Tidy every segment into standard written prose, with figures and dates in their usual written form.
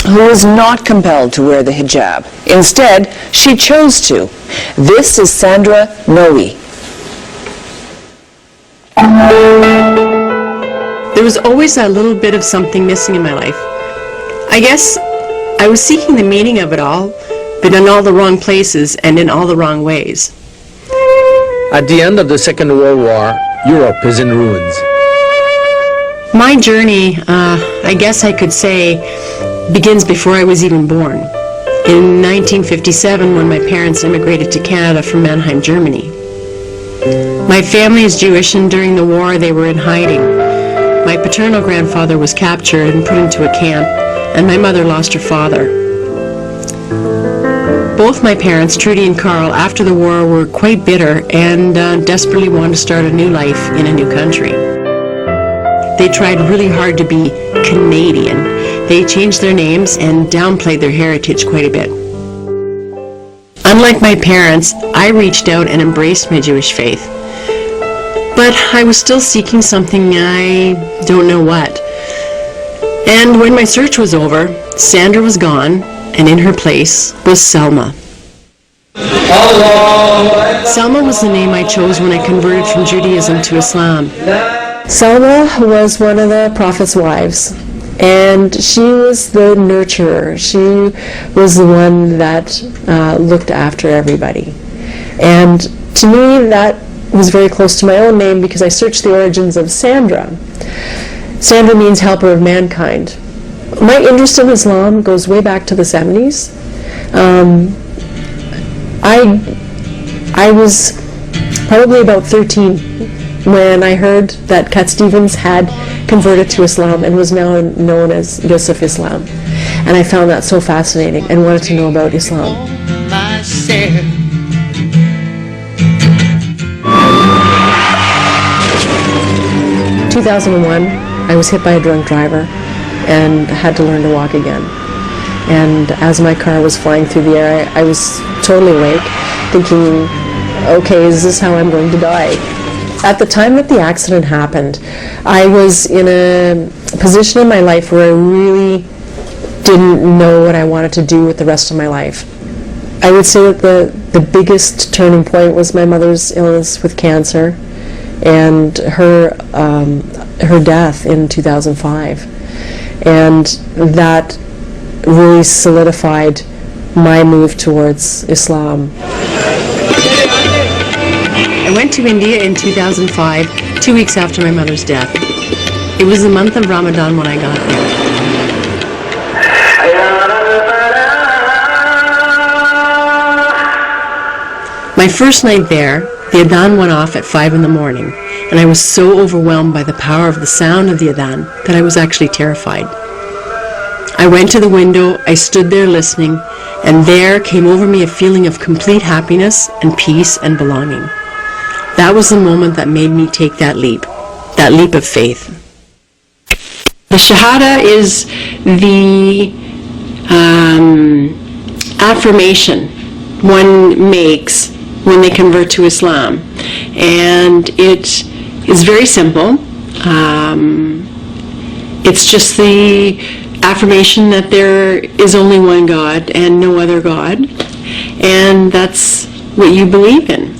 who was not compelled to wear the hijab. Instead, she chose to. This is Sandra Noe. There was always a little bit of something missing in my life. I guess I was seeking the meaning of it all, but in all the wrong places and in all the wrong ways. At the end of the Second World War, Europe is in ruins. My journey, I guess I could say, begins before I was even born. In 1957, when my parents immigrated to Canada from Mannheim, Germany. My family is Jewish, and during the war they were in hiding. My paternal grandfather was captured and put into a camp, and my mother lost her father. Both my parents, Trudy and Carl, after the war were quite bitter and desperately wanted to start a new life in a new country. They tried really hard to be Canadian. They changed their names and downplayed their heritage quite a bit. Unlike my parents, I reached out and embraced my Jewish faith. But I was still seeking something, I don't know what. And when my search was over, Sandra was gone, and in her place was Selma. Selma was the name I chose when I converted from Judaism to Islam. Selma was one of the Prophet's wives, and she was the nurturer. She was the one that looked after everybody. And to me, that was very close to my own name because I searched the origins of Sandra. Sandra means helper of mankind. My interest in Islam goes way back to the 70s. I was probably about 13 when I heard that Cat Stevens had converted to Islam and was now known as Yusuf Islam. And I found that so fascinating and wanted to know about Islam. 2001, I was hit by a drunk driver and had to learn to walk again. And as my car was flying through the air, I was totally awake, thinking, okay, is this how I'm going to die? At the time that the accident happened, I was in a position in my life where I really didn't know what I wanted to do with the rest of my life. I would say that the biggest turning point was my mother's illness with cancer and her death in 2005. And that really solidified my move towards Islam. I went to India in 2005, 2 weeks after my mother's death. It was the month of Ramadan when I got there. My first night there, the adhan went off at 5 in the morning, and I was so overwhelmed by the power of the sound of the adhan that I was actually terrified. I went to the window, I stood there listening, and there came over me a feeling of complete happiness and peace and belonging. That was the moment that made me take that leap of faith. The Shahada is the affirmation one makes when they convert to Islam. And it is very simple. It's just the affirmation that there is only one God and no other God. And that's what you believe in.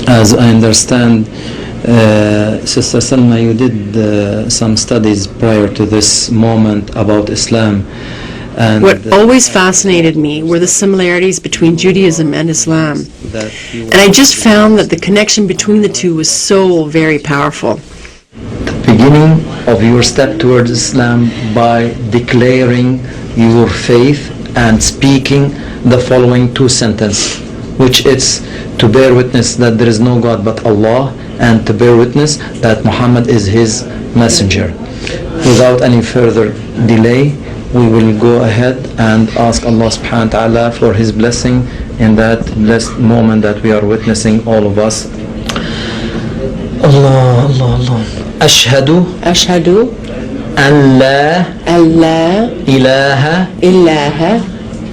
As I understand, Sister Selma, you did some studies prior to this moment about Islam. And what always fascinated me were the similarities between Judaism and Islam. And I just found that the connection between the two was so very powerful. The beginning of your step towards Islam by declaring your faith and speaking the following two sentences, which is to bear witness that there is no God but Allah, and to bear witness that Muhammad is his messenger. Without any further delay, we will go ahead and ask Allah subhanahu wa ta'ala for his blessing in that blessed moment that we are witnessing, all of us. Allah, Allah, Allah. Ashhadu an la ilaha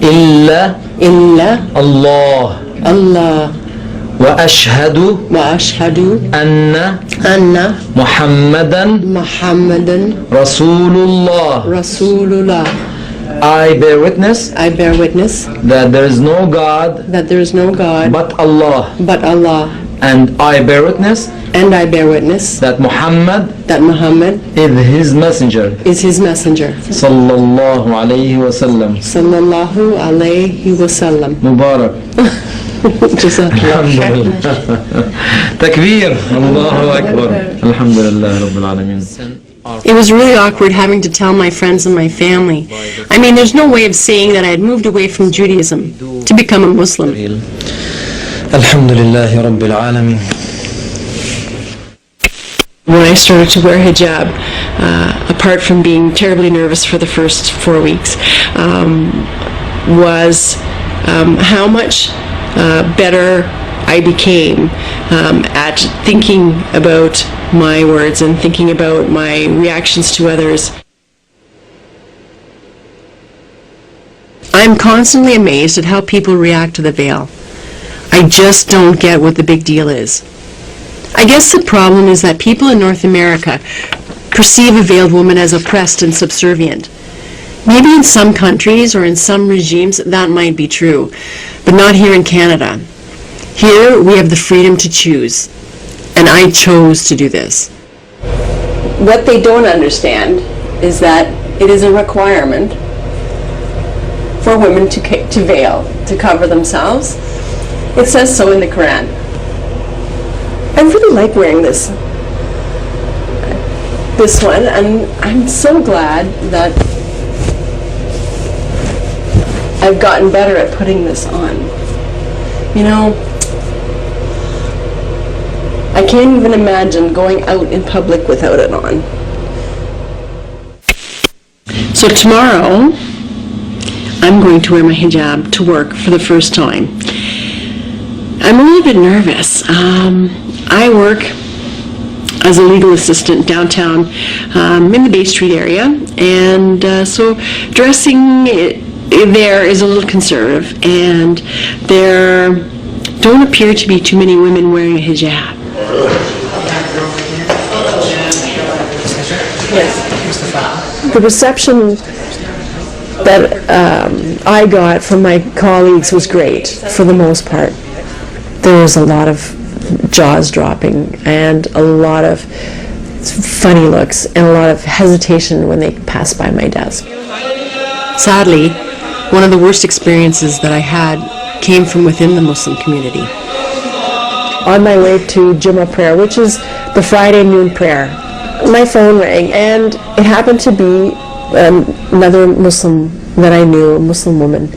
illa Allah wa ashhadu anna Muhammadan Rasulullah. I bear witness I bear witness that there is no God that there is no God but Allah, but Allah, and I bear witness and I bear witness that Muhammad that Muhammad is his messenger. is his messenger. Sallallahu alayhi wa sallam. Sallallahu alayhi wa sallam. Mubarak. Jazakallah. Alhamdulillah. Takbir. Allahu Akbar. Alhamdulillah Rabbil Alameen. It was really awkward having to tell my friends and my family. I mean, there's no way of saying that I had moved away from Judaism to become a Muslim. Alhamdulillah Rabbil Alameen. When I started to wear hijab, apart from being terribly nervous for the first 4 weeks, was how much better I became at thinking about my words and thinking about my reactions to others. I'm constantly amazed at how people react to the veil. I just don't get what the big deal is. I guess the problem is that people in North America perceive a veiled woman as oppressed and subservient. Maybe in some countries or in some regimes that might be true, but not here in Canada. Here we have the freedom to choose, and I chose to do this. What they don't understand is that it is a requirement for women to veil, to cover themselves. It says so in the Quran. I really like wearing this one, and I'm so glad that I've gotten better at putting this on. You know, I can't even imagine going out in public without it on. So tomorrow, I'm going to wear my hijab to work for the first time. I'm a little bit nervous. I work as a legal assistant downtown in the Bay Street area, and so dressing there is a little conservative, and there don't appear to be too many women wearing a hijab. Yes. The reception that I got from my colleagues was great for the most part. There was a lot of jaws dropping and a lot of funny looks and a lot of hesitation when they passed by my desk. Sadly, one of the worst experiences that I had came from within the Muslim community. On my way to Jummah prayer, which is the Friday noon prayer, my phone rang, and it happened to be another Muslim that I knew, a Muslim woman,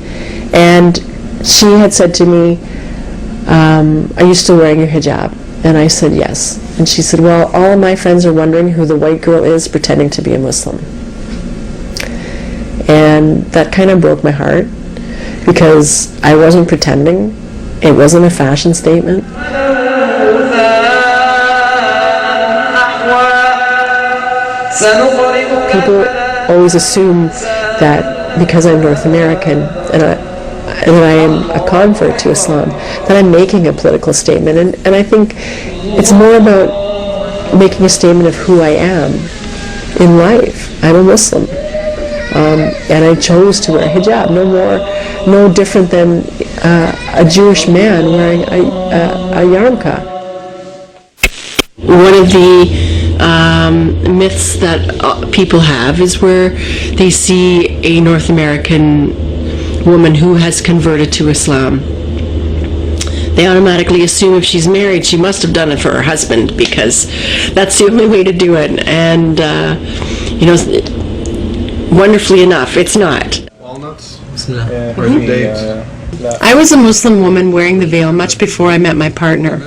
and she had said to me, "Are you still wearing your hijab?" And I said yes. And she said, "Well, all of my friends are wondering who the white girl is pretending to be a Muslim." And that kind of broke my heart, because I wasn't pretending. It wasn't a fashion statement. People always assume that because I'm North American and I am a convert to Islam, that I'm making a political statement. And I think it's more about making a statement of who I am in life. I'm a Muslim. And I chose to wear hijab, no different than a Jewish man wearing a yarmulke. One of the myths that people have is where they see a North American woman who has converted to Islam. They automatically assume if she's married, she must have done it for her husband, because that's the only way to do it. And, wonderfully enough, it's not. Walnuts? Or the dates? I was a Muslim woman wearing the veil much before I met my partner.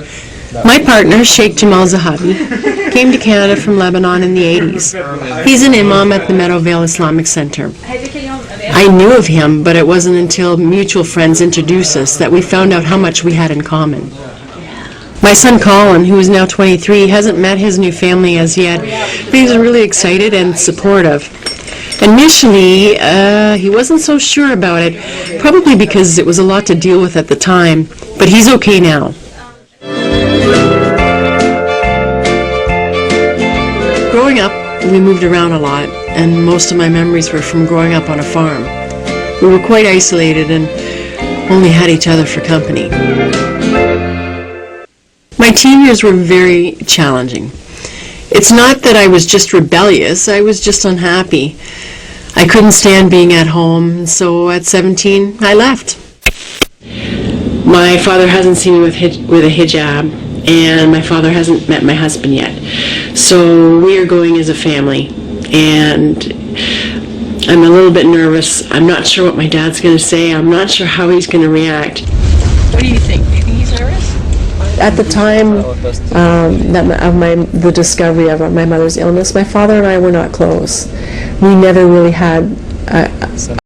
My partner, Sheikh Jamal Zahabi, came to Canada from Lebanon in the 80s. He's an imam at the Meadowvale Islamic Center. I knew of him, but it wasn't until mutual friends introduced us that we found out how much we had in common. My son Colin, who is now 23, hasn't met his new family as yet, but he's really excited and supportive. Initially, he wasn't so sure about it, probably because it was a lot to deal with at the time, but he's okay now. Growing up, we moved around a lot, and most of my memories were from growing up on a farm. We were quite isolated and only had each other for company. My teen years were very challenging. It's not that I was just rebellious, I was just unhappy. I couldn't stand being at home, so at 17, I left. My father hasn't seen me with a hijab, and my father hasn't met my husband yet. So we are going as a family, and I'm a little bit nervous. I'm not sure what my dad's going to say. I'm not sure how he's going to react. What do you think? Do you think he's nervous? At the time the discovery of my mother's illness, my father and I were not close. We never really had